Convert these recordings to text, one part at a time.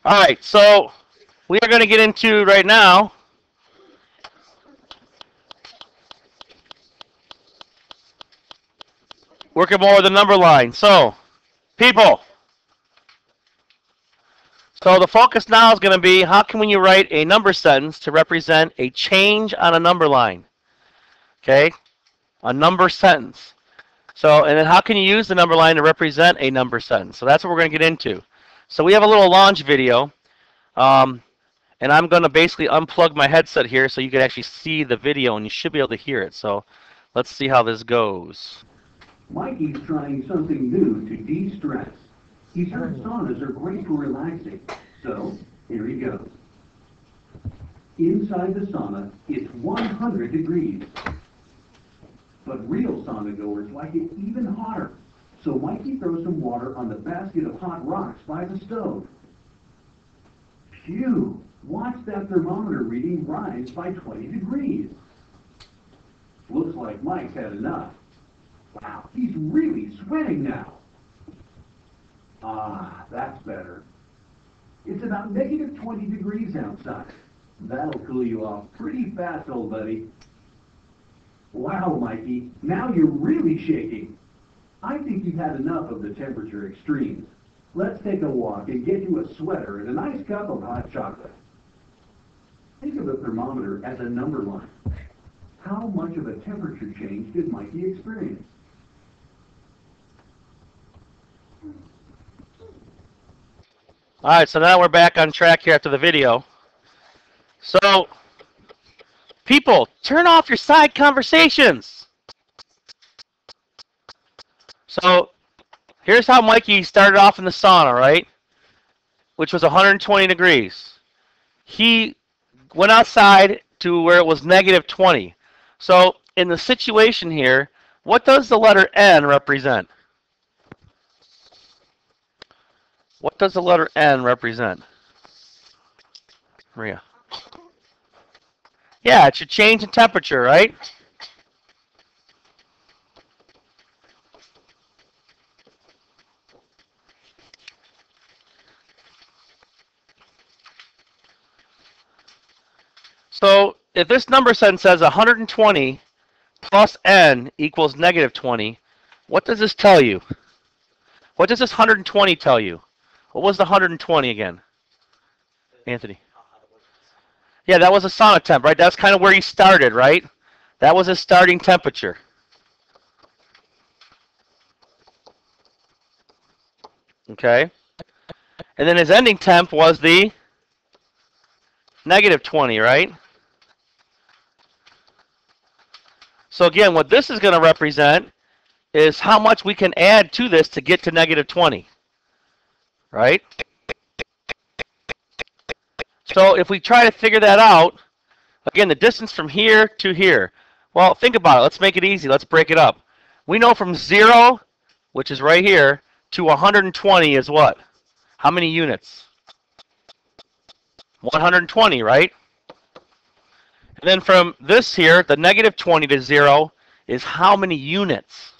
All right, so we are going to get into right now working more with the number line. So, people, so the focus now is going to be how can you write a number sentence to represent a change on a number line? Okay, a number sentence. So, and then how can you use the number line to represent a number sentence? So that's what we're going to get into. So we have a little launch video, and I'm going to basically unplug my headset here so you can actually see the video and you should be able to hear it. So let's see how this goes. Mikey's trying something new to de-stress. He's heard saunas are great for relaxing, so here he goes. Inside the sauna, it's 100 degrees. But real sauna goers like it even hotter. So Mikey throws some water on the basket of hot rocks by the stove. Phew! Watch that thermometer reading rise by 20 degrees. Looks like Mike's had enough. Wow, he's really sweating now. Ah, that's better. It's about negative 20 degrees outside. That'll cool you off pretty fast, old buddy. Wow, Mikey, now you're really shaking. I think you've had enough of the temperature extremes. Let's take a walk and get you a sweater and a nice cup of hot chocolate. Think of the thermometer as a number line. How much of a temperature change did Mikey experience? All right, so now we're back on track here after the video. So, people, turn off your side conversations. So, here's how Mikey started off in the sauna, right? Which was 120 degrees. He went outside to where it was negative 20. So, in the situation here, what does the letter N represent? What does the letter N represent? Maria. Yeah, it's a change in temperature, right? So if this number sentence says 120 plus N equals negative 20, what does this tell you? What does this 120 tell you? What was the 120 again? Anthony. Yeah, that was a sauna temp, right? That's kind of where he started, right? That was his starting temperature. Okay. And then his ending temp was the negative 20, right? So again, what this is going to represent is how much we can add to this to get to negative 20, right? So if we try to figure that out, again, the distance from here to here. Well, think about it. Let's make it easy. Let's break it up. We know from 0, which is right here, to 120 is what? How many units? 120, right? And then from this here, the negative 20 to 0 is how many units?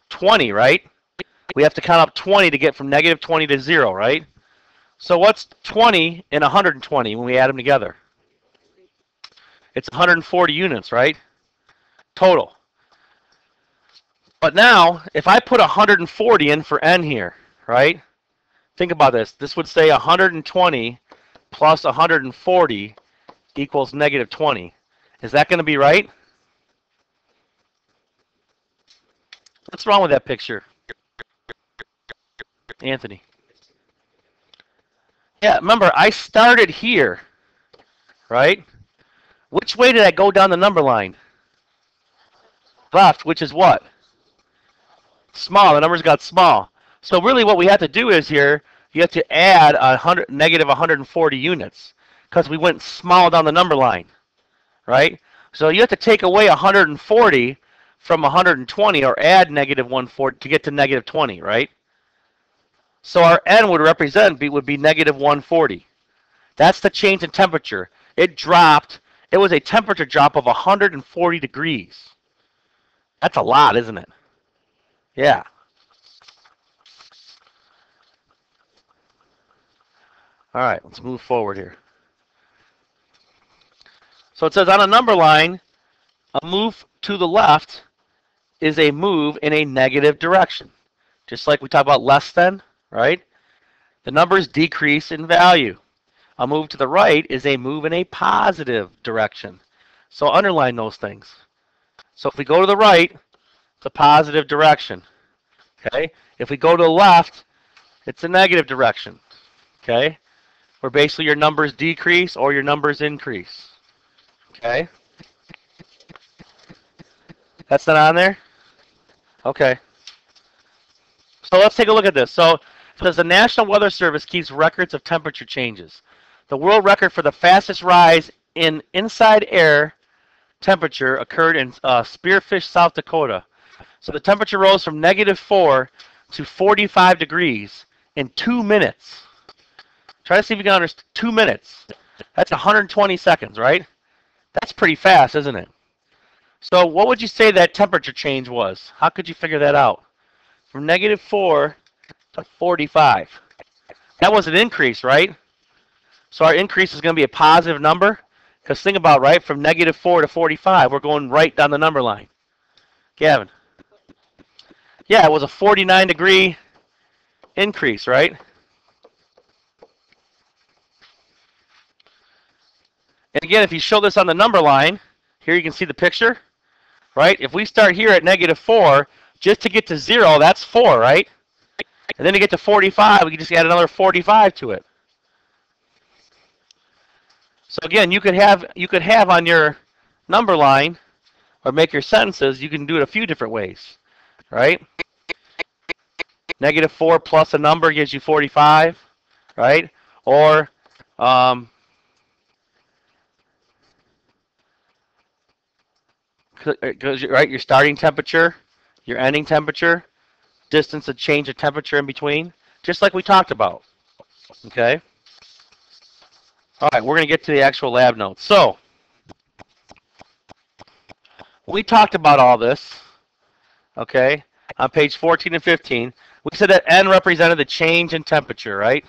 20, right? We have to count up 20 to get from negative 20 to 0, right? So what's 20 and 120 when we add them together? It's 140 units, right? Total. But now, if I put 140 in for N here, right? Think about this. This would say 120 plus 140 equals negative 20. Is that going to be right? What's wrong with that picture? Anthony. Yeah, remember, I started here, right? Which way did I go down the number line? Left, which is what? Small. The numbers got small. So really what we have to do is here, you have to add negative 140 units because we went small down the number line, right? So you have to take away 140 from 120 or add negative 140 to get to negative 20, right? So our N would be negative 140. That's the change in temperature. It dropped. It was a temperature drop of 140 degrees. That's a lot, isn't it? Yeah. All right, let's move forward here. So it says on a number line, a move to the left is a move in a negative direction. Just like we talked about less than, right? The numbers decrease in value. A move to the right is a move in a positive direction. So underline those things. So if we go to the right, it's a positive direction. Okay? If we go to the left, it's a negative direction. Okay? Where basically your numbers decrease or your numbers increase. Okay? That's not on there? Okay. So let's take a look at this. So it says the National Weather Service keeps records of temperature changes. The world record for the fastest rise in inside air temperature occurred in Spearfish, South Dakota. So the temperature rose from -4 to 45 degrees in 2 minutes. Try to see if you can understand. 2 minutes. That's 120 seconds, right? That's pretty fast, isn't it? So what would you say that temperature change was? How could you figure that out? From -4 to 45. That was an increase, right? So our increase is going to be a positive number. Because think about, right, from -4 to 45, we're going right down the number line. Gavin. Yeah, it was a 49-degree increase, right? And again, if you show this on the number line, here you can see the picture, right? If we start here at -4, just to get to 0, that's 4, right? And then to get to 45, we can just add another 45 to it. So again, you could have on your number line, or make your sentences, you can do it a few different ways, right? -4 plus a number gives you 45, right? Or right, your starting temperature, your ending temperature, distance of change of temperature in between, just like we talked about. Okay. All right, we're going to get to the actual lab notes. So we talked about all this. Okay, on page 14 and 15, we said that N represented the change in temperature, right?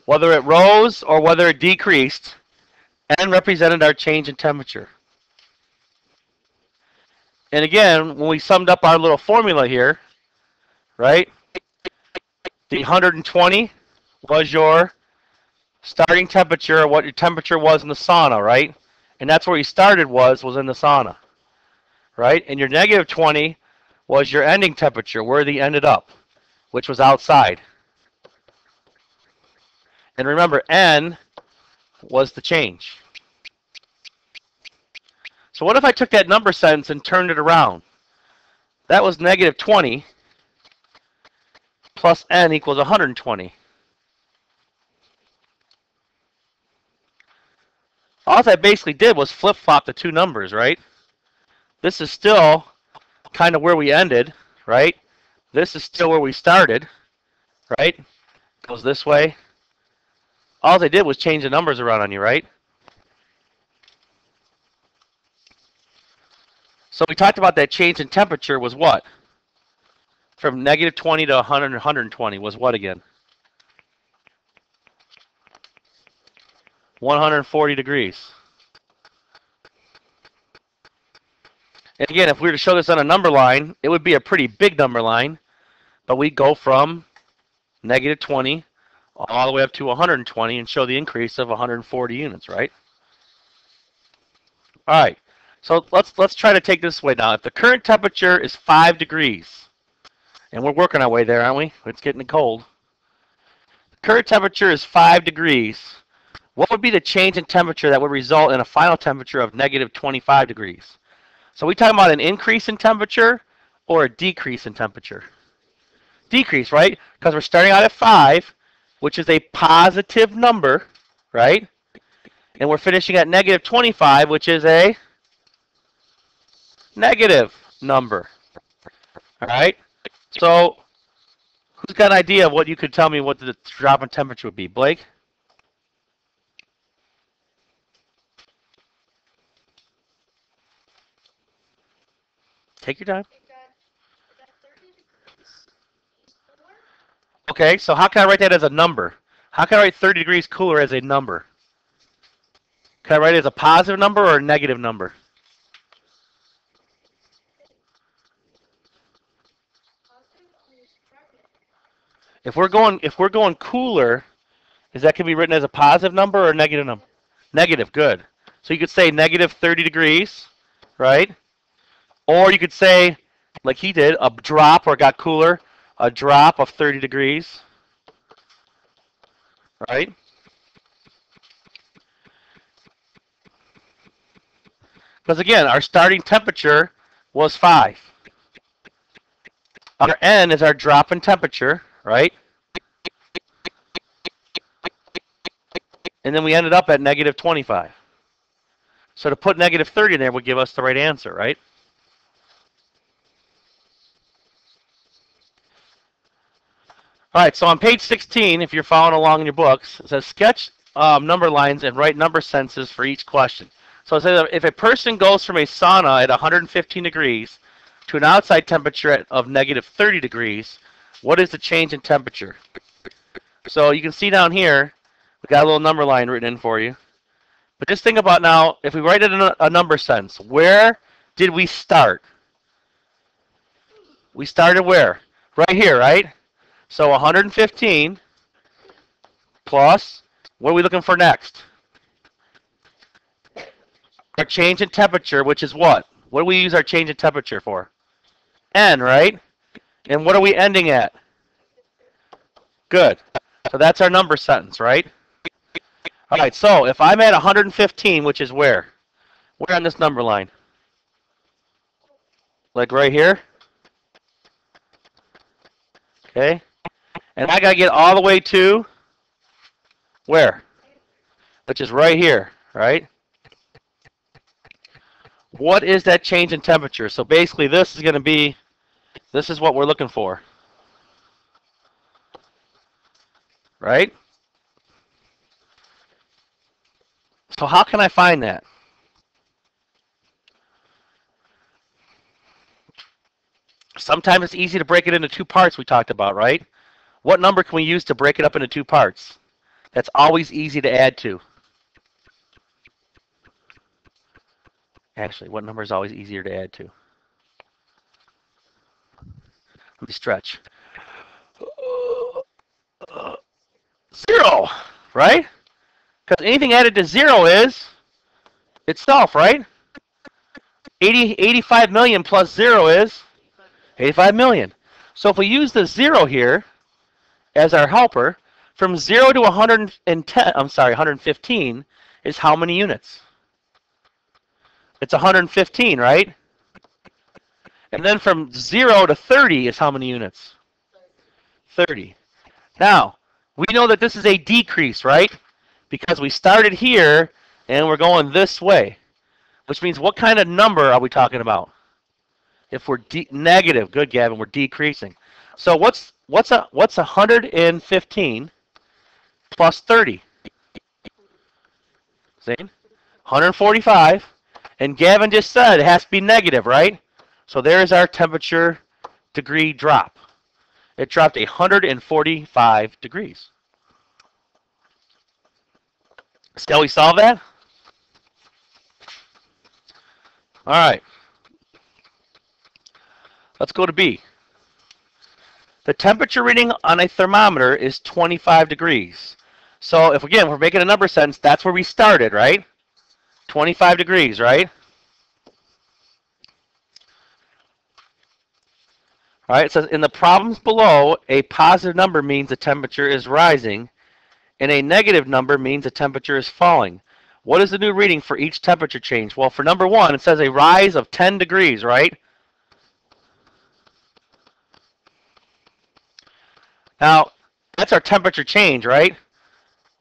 Whether it rose or whether it decreased, N represented our change in temperature. And again, when we summed up our little formula here, right, the 120 was your starting temperature, or what your temperature was in the sauna, right? And that's where you started was in the sauna, right? And your -20 was your ending temperature, where they ended up, which was outside. And remember, N was the change. So what if I took that number sentence and turned it around? That was -20 plus N equals 120. All I basically did was flip-flop the two numbers, right? This is still kind of where we ended, right? This is still where we started, right? Goes this way. All they did was change the numbers around on you, right? So we talked about that change in temperature was what? From -20 to 100, 120 was what again? 140 degrees. And again, if we were to show this on a number line, it would be a pretty big number line, but we go from -20 all the way up to 120 and show the increase of 140 units, right? All right. So let's try to take this way now. If the current temperature is 5 degrees, and we're working our way there, aren't we? It's getting cold. The current temperature is 5 degrees. What would be the change in temperature that would result in a final temperature of -25 degrees? So we talking about an increase in temperature or a decrease in temperature? Decrease, right? Because we're starting out at 5, which is a positive number, right? And we're finishing at -25, which is a negative number. All right? So who's got an idea of what you could tell me what the drop in temperature would be? Blake? Take your time. Okay, so how can I write that as a number? How can I write 30 degrees cooler as a number? Can I write it as a positive number or a negative number? If we're going cooler, is that can be written as a positive number or a negative number? Negative, good. So you could say negative 30 degrees, right? Or you could say, like he did, a drop or it got cooler, a drop of 30 degrees, right? Because again, our starting temperature was 5. Our N is our drop in temperature, right? And then we ended up at negative 25. So to put negative 30 in there would give us the right answer, right? All right, so on page 16, if you're following along in your books, it says sketch number lines and write number sentences for each question. So it says if a person goes from a sauna at 115 degrees to an outside temperature of negative 30 degrees, what is the change in temperature? So you can see down here, we got a little number line written in for you. But just think about now, if we write it in a number sense, where did we start? We started where? Right here, right? So 115 plus, what are we looking for next? Our change in temperature, which is what? What do we use our change in temperature for? N, right? And what are we ending at? Good. So that's our number sentence, right? All right, so if I'm at 115, which is where? Where on this number line? Like right here? Okay. And I got to get all the way to where? Which is right here, right? What is that change in temperature? So basically this is going to be, this is what we're looking for. Right? So how can I find that? Sometimes it's easy to break it into two parts we talked about, right? What number can we use to break it up into two parts? That's always easy to add to. Actually, what number is always easier to add to? Let me stretch. 0, right? Because anything added to 0 is itself, right? 85 million plus 0 is 85 million. So if we use the 0 here as our helper, from 0 to 115 is how many units? It's 115, right? And then from 0 to 30 is how many units? 30. Now, we know that this is a decrease, right? Because we started here and we're going this way. Which means what kind of number are we talking about? If we're negative, good Gavin, we're decreasing. So what's 115 plus 30? Zane? 145. And Gavin just said it has to be negative, right? So there's our temperature degree drop. It dropped 145 degrees. Shall we solve that? All right. Let's go to B. The temperature reading on a thermometer is 25 degrees. So if again, we're making a number sentence, that's where we started, right? 25 degrees, right? All right, it says in the problems below, a positive number means the temperature is rising, and a negative number means the temperature is falling. What is the new reading for each temperature change? Well, for number 1, it says a rise of 10 degrees, right? Now, that's our temperature change, right?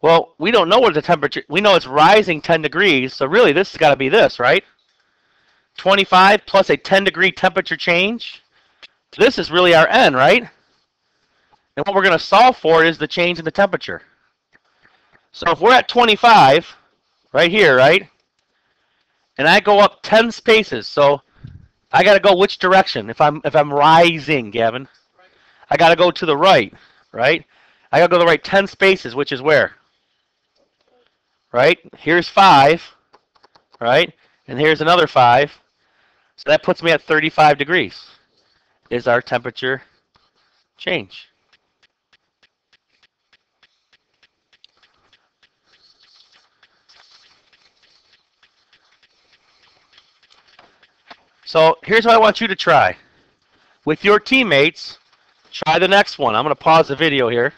Well, we don't know what the temperature, we know it's rising 10 degrees, so really this has got to be this, right? 25 plus a 10 degree temperature change. This is really our N, right? And what we're going to solve for is the change in the temperature. So if we're at 25, right here, right? And I go up 10 spaces, so I got to go which direction? If I'm rising, Gavin, I got to go to the right, right? I gotta go the right 10 spaces, which is where? Right? Here's 5, right? And here's another 5. So that puts me at 35 degrees is our temperature change. So here's what I want you to try. With your teammates, try the next one. I'm going to pause the video here.